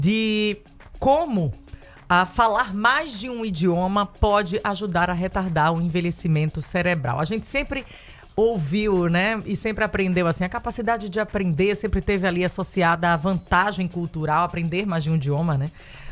de como falar mais de um idioma pode ajudar a retardar o envelhecimento cerebral. A gente sempre ouviu, né, e sempre aprendeu assim, a capacidade de aprender sempre teve ali associada à vantagem cultural, aprender mais de um idioma, né?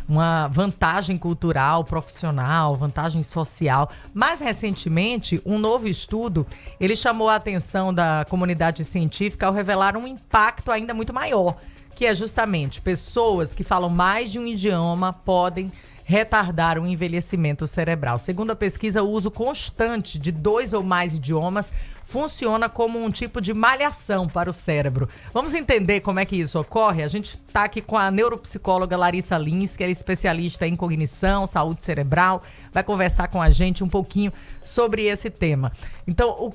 Uma vantagem cultural, profissional, vantagem social. Mais recentemente, um novo estudo, ele chamou a atenção da comunidade científica ao revelar um impacto ainda muito maior, que é justamente pessoas que falam mais de um idioma podem retardar o envelhecimento cerebral. Segundo a pesquisa, o uso constante de 2 ou mais idiomas funciona como um tipo de malhação para o cérebro. Vamos entender como é que isso ocorre? A gente está aqui com a neuropsicóloga Larissa Lins, que é especialista em cognição, saúde cerebral, vai conversar com a gente um pouquinho sobre esse tema. Então,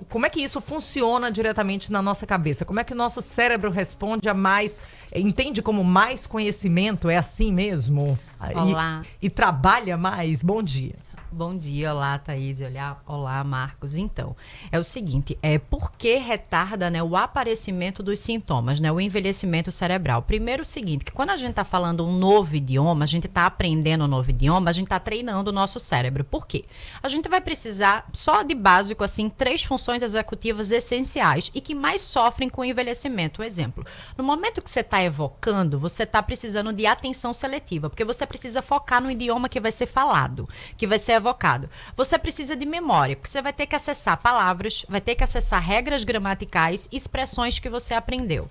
como é que isso funciona diretamente na nossa cabeça? Como é que o nosso cérebro responde a mais, entende como mais conhecimento? É assim mesmo? Olá. E trabalha mais? Bom dia. Bom dia, olá Thaís, olá Marcos. Então, é o seguinte, por que retarda, né, o aparecimento dos sintomas, né, o envelhecimento cerebral? Primeiro o seguinte, que quando a gente está falando um novo idioma, a gente está aprendendo um novo idioma, a gente está treinando o nosso cérebro. Por quê? A gente vai precisar, só de básico, assim, 3 funções executivas essenciais e que mais sofrem com o envelhecimento. Um exemplo, no momento que você está evocando, você está precisando de atenção seletiva, porque você precisa focar no idioma que vai ser falado, que vai ser evocado. Você precisa de memória, porque você vai ter que acessar palavras, vai ter que acessar regras gramaticais, expressões que você aprendeu.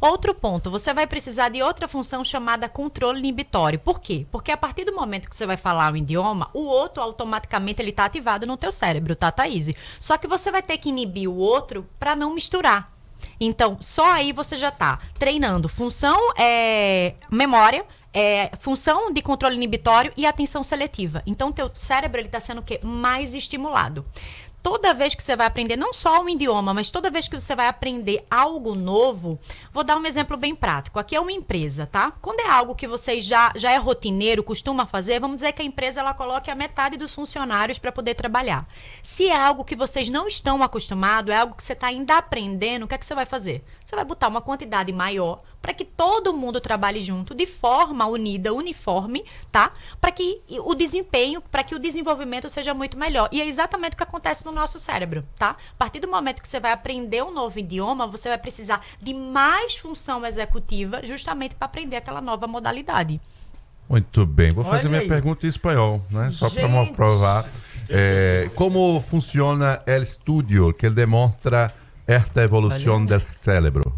Outro ponto, você vai precisar de outra função chamada controle inibitório. Por quê? Porque a partir do momento que você vai falar um idioma, o outro automaticamente ele está ativado no teu cérebro, tá, Thaís? Só que você vai ter que inibir o outro para não misturar. Então, só aí você já está treinando função, memória, função de controle inibitório e atenção seletiva. Então, teu cérebro está sendo o quê? Mais estimulado. Toda vez que você vai aprender, não só um idioma, mas toda vez que você vai aprender algo novo, vou dar um exemplo bem prático. Aqui é uma empresa, tá? Quando é algo que você já é rotineiro, costuma fazer, vamos dizer que a empresa ela coloque a metade dos funcionários para poder trabalhar. Se é algo que vocês não estão acostumados, é algo que você está ainda aprendendo, o que é que você vai fazer? Você vai botar uma quantidade maior para que todo mundo trabalhe junto, de forma unida, uniforme, tá? Para que o desempenho, para que o desenvolvimento seja muito melhor. E é exatamente o que acontece no nosso cérebro, tá? A partir do momento que você vai aprender um novo idioma, você vai precisar de mais função executiva justamente para aprender aquela nova modalidade. Muito bem. Vou fazer Olha minha aí. pergunta em espanhol, né? Só para Gente. provar. Como funciona o estudio que demonstra esta evolução do cérebro?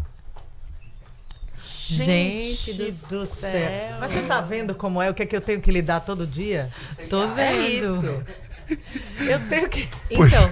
Gente do céu. Mas você tá vendo como é? O que é que eu tenho que lidar todo dia? Tô vendo. É isso. Eu tenho que... Então,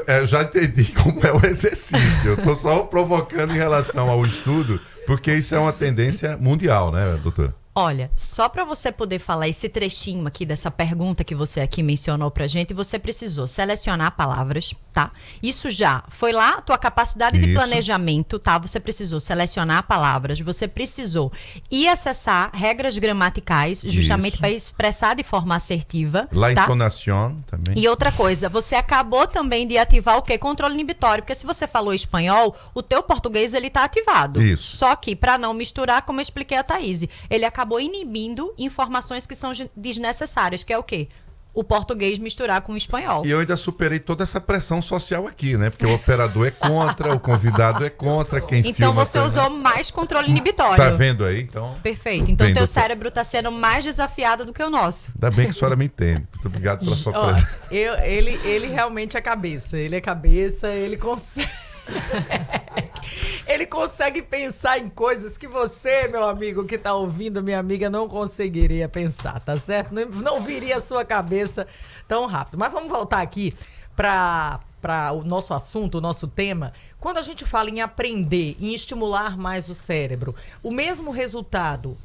Eu já entendi como é o exercício. Eu estou só provocando em relação ao estudo, porque isso é uma tendência mundial, né, doutora? olha, só para você poder falar esse trechinho aqui dessa pergunta que você aqui mencionou pra gente, você precisou selecionar palavras, tá? Isso já foi lá, tua capacidade de planejamento, tá? Você precisou selecionar palavras, você precisou ir acessar regras gramaticais, justamente para expressar de forma assertiva, La tá? entonação também. E outra coisa, você acabou também de ativar o quê? Controle inibitório, porque se você falou espanhol, o teu português ele tá ativado. Isso. Só que para não misturar, como eu expliquei a Thaís, ele acabou inibindo informações que são desnecessárias, que é o quê? O português misturar com o espanhol. E eu ainda superei toda essa pressão social aqui, né? Porque o operador é contra, o convidado é contra, quem Então filma você também. usou mais controle inibitório. Tá vendo aí? Então, Perfeito. Então bem, teu doutor. cérebro tá sendo mais desafiado do que o nosso. Ainda bem que a senhora me entende. Muito obrigado pela sua Ó, presença. ele realmente é cabeça. Ele é cabeça, ele consegue. Ele consegue pensar em coisas que você, meu amigo, que tá ouvindo, minha amiga, não conseguiria pensar, tá certo? Não viria a sua cabeça tão rápido. Mas vamos voltar aqui para o nosso assunto, o nosso tema. Quando a gente fala em aprender, em estimular mais o cérebro, o mesmo resultado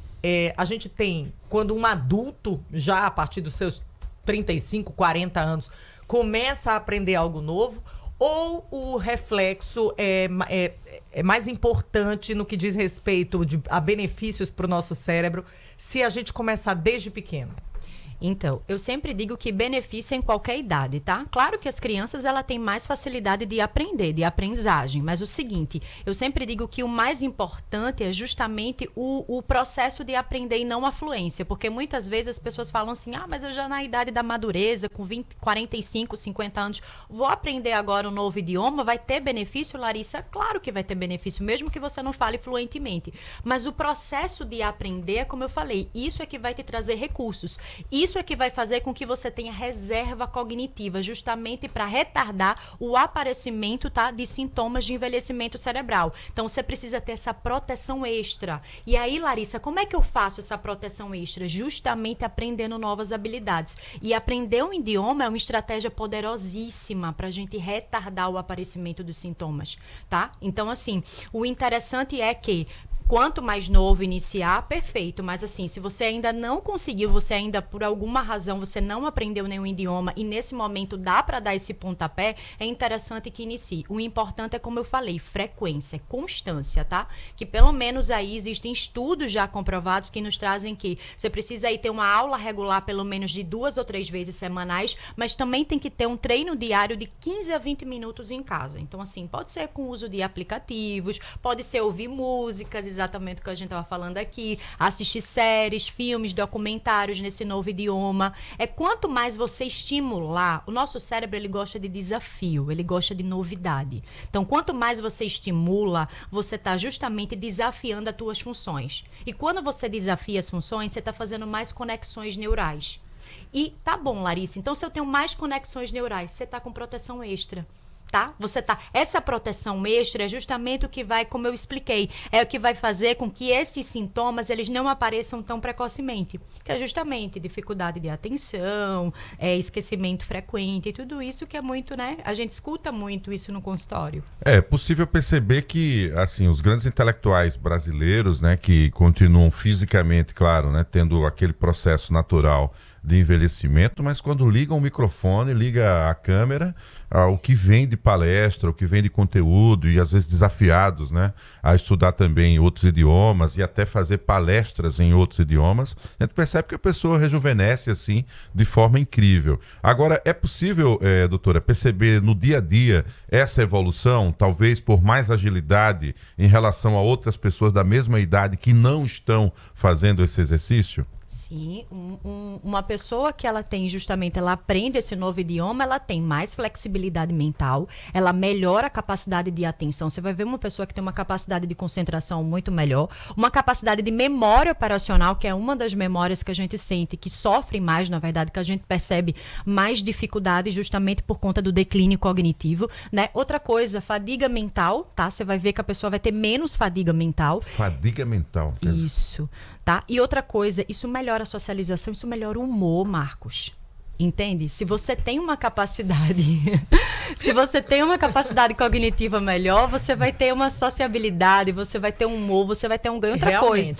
a gente tem quando um adulto, já a partir dos seus 35, 40 anos, começa a aprender algo novo, ou o reflexo é mais importante no que diz respeito a benefícios para o nosso cérebro se a gente começar desde pequeno? Então, eu sempre digo que beneficia em qualquer idade, tá? Claro que as crianças, ela têm mais facilidade de aprender, de aprendizagem, mas o seguinte, eu sempre digo que o mais importante é justamente o processo de aprender e não a fluência, porque muitas vezes as pessoas falam assim, mas eu já na idade da madureza, com 20, 45, 50 anos, vou aprender agora um novo idioma, vai ter benefício, Larissa? Claro que vai ter benefício, mesmo que você não fale fluentemente, mas o processo de aprender, como eu falei, isso é que vai te trazer recursos, isso é que vai fazer com que você tenha reserva cognitiva, justamente para retardar o aparecimento, tá, de sintomas de envelhecimento cerebral. Então, você precisa ter essa proteção extra. E aí, Larissa, como é que eu faço essa proteção extra? Justamente aprendendo novas habilidades. E aprender um idioma é uma estratégia poderosíssima para a gente retardar o aparecimento dos sintomas, tá? Então, assim, o interessante é que quanto mais novo iniciar, perfeito. Mas assim, se você ainda não conseguiu, você ainda, por alguma razão, você não aprendeu nenhum idioma e nesse momento dá para dar esse pontapé, é interessante que inicie. O importante é, como eu falei, frequência, constância, tá? Que pelo menos aí existem estudos já comprovados que nos trazem que você precisa aí ter uma aula regular pelo menos de 2 ou 3 vezes semanais, mas também tem que ter um treino diário de 15 a 20 minutos em casa. Então assim, pode ser com uso de aplicativos, pode ser ouvir músicas, exatamente o que a gente estava falando aqui, assistir séries, filmes, documentários nesse novo idioma. Quanto mais você estimular, o nosso cérebro ele gosta de desafio, ele gosta de novidade. Então, quanto mais você estimula, você está justamente desafiando as tuas funções. E quando você desafia as funções, você está fazendo mais conexões neurais. E tá bom, Larissa, então se eu tenho mais conexões neurais, você está com proteção extra. Tá? Essa proteção extra é justamente o que vai, como eu expliquei, é o que vai fazer com que esses sintomas eles não apareçam tão precocemente, que é justamente dificuldade de atenção, esquecimento frequente, e tudo isso que é muito, né? A gente escuta muito isso no consultório. É possível perceber que, assim, os grandes intelectuais brasileiros, né, que continuam fisicamente, claro, né, tendo aquele processo natural de envelhecimento, mas quando ligam o microfone, liga a câmera, o que vem de palestra, o que vem de conteúdo, e às vezes desafiados, né, a estudar também outros idiomas e até fazer palestras em outros idiomas, a gente percebe que a pessoa rejuvenesce assim de forma incrível. Agora, é possível, doutora, perceber no dia a dia essa evolução, talvez por mais agilidade em relação a outras pessoas da mesma idade que não estão fazendo esse exercício? Sim, uma pessoa que ela tem justamente, ela aprende esse novo idioma, ela tem mais flexibilidade mental, ela melhora a capacidade de atenção. Você vai ver uma pessoa que tem uma capacidade de concentração muito melhor, uma capacidade de memória operacional, que é uma das memórias que a gente sente, que sofre mais, na verdade, que a gente percebe mais dificuldade justamente por conta do declínio cognitivo, né? Outra coisa, fadiga mental, tá? Você vai ver que a pessoa vai ter menos fadiga mental. Fadiga mental. Isso, tá? E outra coisa, isso melhora a socialização, isso melhora o humor, Marcos. Entende? Se você tem uma capacidade, se você tem uma capacidade cognitiva melhor, você vai ter uma sociabilidade, você vai ter um humor, você vai ter um ganho. Outra coisa.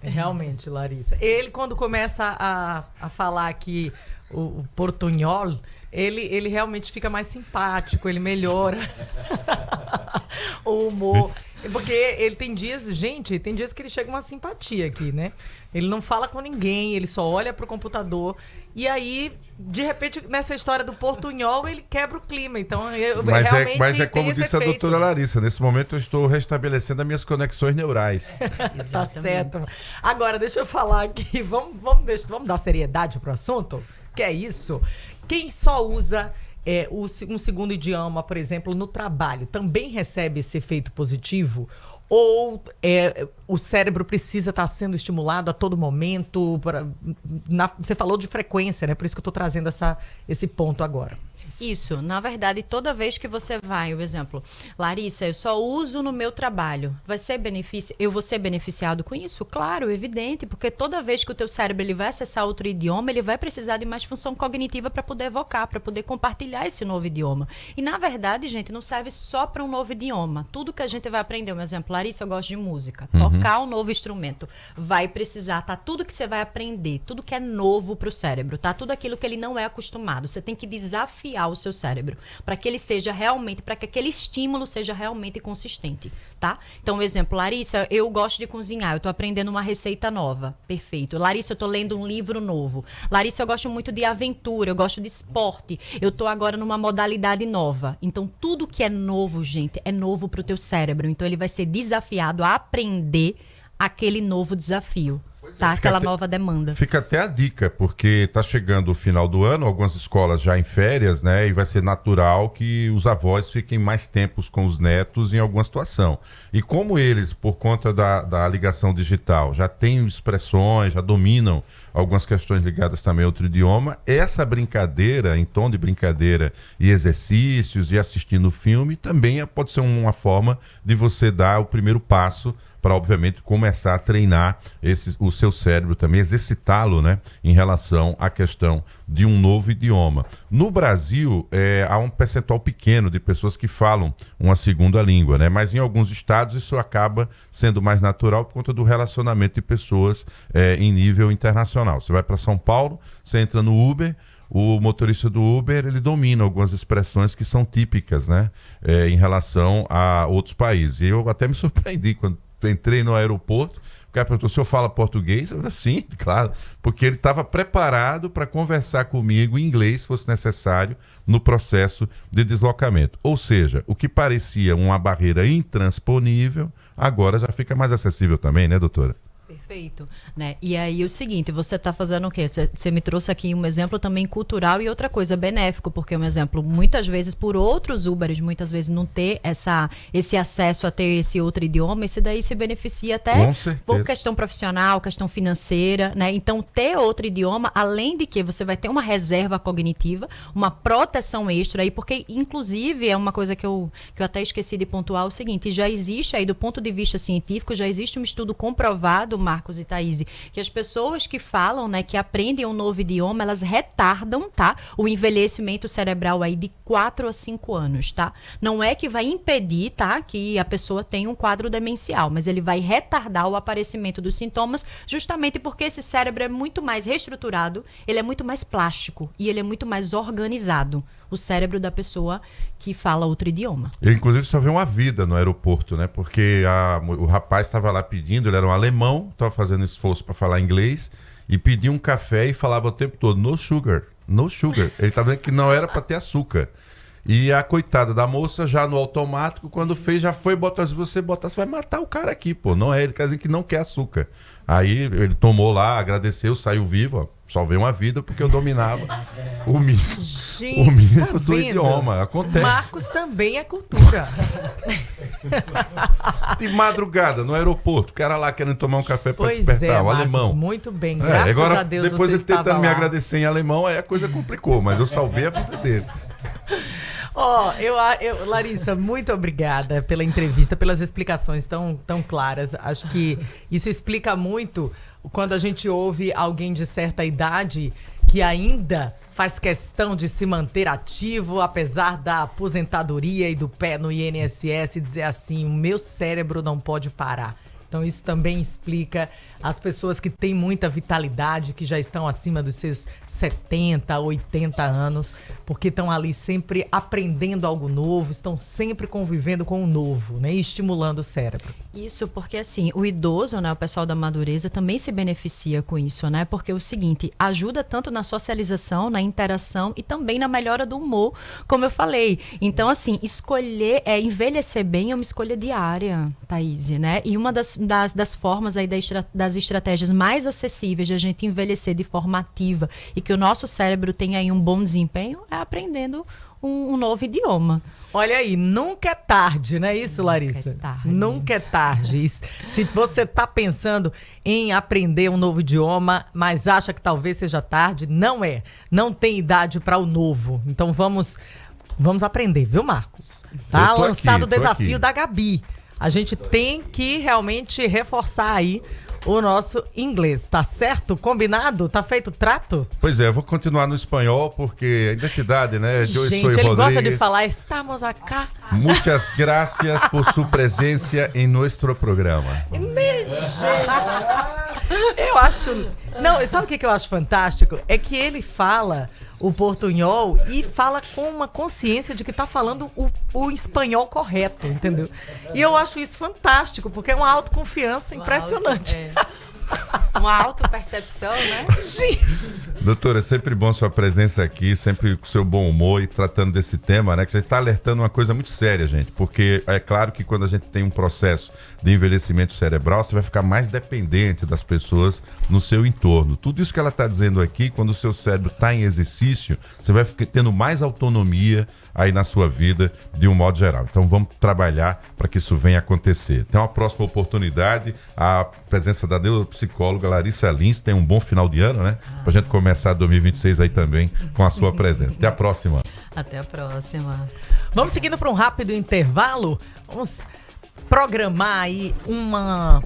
Realmente, Larissa. Ele, quando começa a falar aqui o portunhol, ele realmente fica mais simpático, ele melhora o humor. Porque ele tem dias que ele chega uma simpatia aqui, né? Ele não fala com ninguém, ele só olha pro computador. E aí, de repente, nessa história do portunhol, ele quebra o clima. Então, mas é como disse a doutora Larissa, nesse momento eu estou restabelecendo as minhas conexões neurais. Tá certo. Agora, deixa eu falar aqui, vamos dar seriedade pro assunto? Que é isso? Quem só usa um segundo idioma, por exemplo, no trabalho, também recebe esse efeito positivo? Ou o cérebro precisa estar sendo estimulado a todo momento? Você falou de frequência, né? Por isso que eu estou trazendo esse ponto agora. Isso, na verdade, toda vez que você vai, por exemplo, Larissa, eu só uso no meu trabalho, eu vou ser beneficiado com isso? Claro, evidente, porque toda vez que o teu cérebro ele vai acessar outro idioma, ele vai precisar de mais função cognitiva para poder evocar, para poder compartilhar esse novo idioma. E, na verdade, gente, não serve só para um novo idioma. Tudo que a gente vai aprender, um exemplo, Larissa, eu gosto de música, tocar um novo instrumento, vai precisar, tá? Tudo que você vai aprender, tudo que é novo para o cérebro, tá? Tudo aquilo que ele não é acostumado, você tem que desafiar o seu cérebro, para que ele seja realmente, para que aquele estímulo seja realmente consistente, tá? Então, exemplo, Larissa, eu gosto de cozinhar, eu tô aprendendo uma receita nova, perfeito. Larissa, eu tô lendo um livro novo. Larissa, eu gosto muito de aventura, eu gosto de esporte, eu tô agora numa modalidade nova. Então, tudo que é novo, gente, é novo pro teu cérebro, então ele vai ser desafiado a aprender aquele novo desafio. Tá, aquela nova demanda. Fica até a dica, porque está chegando o final do ano, algumas escolas já em férias, né? E vai ser natural que os avós fiquem mais tempos com os netos em alguma situação. E como eles, por conta da ligação digital, já têm expressões, já dominam algumas questões ligadas também a outro idioma, essa brincadeira, em tom de brincadeira e exercícios e assistindo filme, também pode ser uma forma de você dar o primeiro passo para, obviamente, começar a treinar o seu cérebro também, exercitá-lo, né, em relação à questão de um novo idioma. No Brasil, há um percentual pequeno de pessoas que falam uma segunda língua, né, mas em alguns estados isso acaba sendo mais natural por conta do relacionamento de pessoas em nível internacional. Você vai para São Paulo, você entra no Uber, o motorista do Uber, ele domina algumas expressões que são típicas, né, em relação a outros países. E eu até me surpreendi quando entrei no aeroporto, o cara perguntou: o senhor fala português? Eu falei: sim, claro, porque ele estava preparado para conversar comigo em inglês, se fosse necessário, no processo de deslocamento. Ou seja, o que parecia uma barreira intransponível, agora já fica mais acessível também, né, doutora? Perfeito, né? E aí o seguinte, você está fazendo o quê? Você me trouxe aqui um exemplo também cultural e outra coisa, benéfico, porque um exemplo, muitas vezes por outros Uberes, muitas vezes não ter esse acesso a ter esse outro idioma, esse daí se beneficia até por questão profissional, questão financeira, né? Então, ter outro idioma, além de que você vai ter uma reserva cognitiva, uma proteção extra aí, porque inclusive é uma coisa que eu até esqueci de pontuar, o seguinte, já existe aí do ponto de vista científico, já existe um estudo comprovado, Marcos e Thaís, que as pessoas que falam, né, que aprendem um novo idioma, elas retardam, tá, o envelhecimento cerebral aí de 4 a 5 anos, tá? Não é que vai impedir, tá, que a pessoa tenha um quadro demencial, mas ele vai retardar o aparecimento dos sintomas, justamente porque esse cérebro é muito mais reestruturado, ele é muito mais plástico e ele é muito mais organizado, o cérebro da pessoa que fala outro idioma. Eu, inclusive, salvei uma vida no aeroporto, né? Porque o rapaz estava lá pedindo, ele era um alemão, estava fazendo esforço para falar inglês, e pedia um café e falava o tempo todo: no sugar, no sugar. Ele estava dizendo que não era para ter açúcar. E a coitada da moça, já no automático, quando fez, já foi botar: se você botar, você vai matar o cara aqui, pô. Não é, ele quer dizer que não quer açúcar. Aí ele tomou lá, agradeceu, saiu vivo, ó. Salvei uma vida porque eu dominava o mínimo do idioma. Acontece. Marcos também é cultura. De madrugada, no aeroporto, o cara lá querendo tomar um café para Pois despertar, um Marcos, alemão. Muito bem, graças agora, a Deus depois você ele tentando estava me lá. agradecer em alemão, aí a coisa complicou, mas eu salvei a vida dele. Larissa, muito obrigada pela entrevista, pelas explicações tão claras. Acho que isso explica muito quando a gente ouve alguém de certa idade que ainda faz questão de se manter ativo, apesar da aposentadoria e do pé no INSS, e dizer assim: o meu cérebro não pode parar. Então isso também explica as pessoas que têm muita vitalidade, que já estão acima dos seus 70, 80 anos, porque estão ali sempre aprendendo algo novo, estão sempre convivendo com o novo, né? E estimulando o cérebro. Isso porque, assim, o idoso, né, o pessoal da madureza também se beneficia com isso, né? Porque é o seguinte, ajuda tanto na socialização, na interação e também na melhora do humor, como eu falei. Então, assim, envelhecer bem é uma escolha diária, Thaís, né? E uma das formas aí das estratégias mais acessíveis de a gente envelhecer de forma ativa e que o nosso cérebro tenha aí um bom desempenho é aprendendo um novo idioma. Olha aí, nunca é tarde, não é isso, Larissa? Nunca é tarde. Nunca é tarde. Se você está pensando em aprender um novo idioma, mas acha que talvez seja tarde, não é. Não tem idade para o novo. Então vamos aprender, viu, Marcos? Tá lançado o desafio da Gabi. A gente tem que realmente reforçar aí o nosso inglês, tá certo? Combinado? Tá feito o trato? Pois é, eu vou continuar no espanhol porque a identidade, né? Gente, ele gosta de falar estamos acá. Muchas gracias por su presencia en nuestro programa. Eu acho... Não, sabe o que eu acho fantástico? É que ele fala o portunhol e fala com uma consciência de que está falando o espanhol correto, entendeu? E eu acho isso fantástico, porque é uma autoconfiança impressionante. Uma autopercepção, né? Sim. Doutora, é sempre bom sua presença aqui, sempre com seu bom humor e tratando desse tema, né? Que a gente está alertando uma coisa muito séria, gente. Porque é claro que quando a gente tem um processo de envelhecimento cerebral, você vai ficar mais dependente das pessoas no seu entorno. Tudo isso que ela está dizendo aqui, quando o seu cérebro está em exercício, você vai ficar tendo mais autonomia aí na sua vida, de um modo geral. Então vamos trabalhar para que isso venha acontecer. Tem uma próxima oportunidade, a presença da neuropsicóloga Larissa Lins. Tem um bom final de ano, né? Para a gente começar 2026 aí também com a sua presença. Até a próxima. Até a próxima. Vamos seguindo para um rápido intervalo. Vamos programar aí uma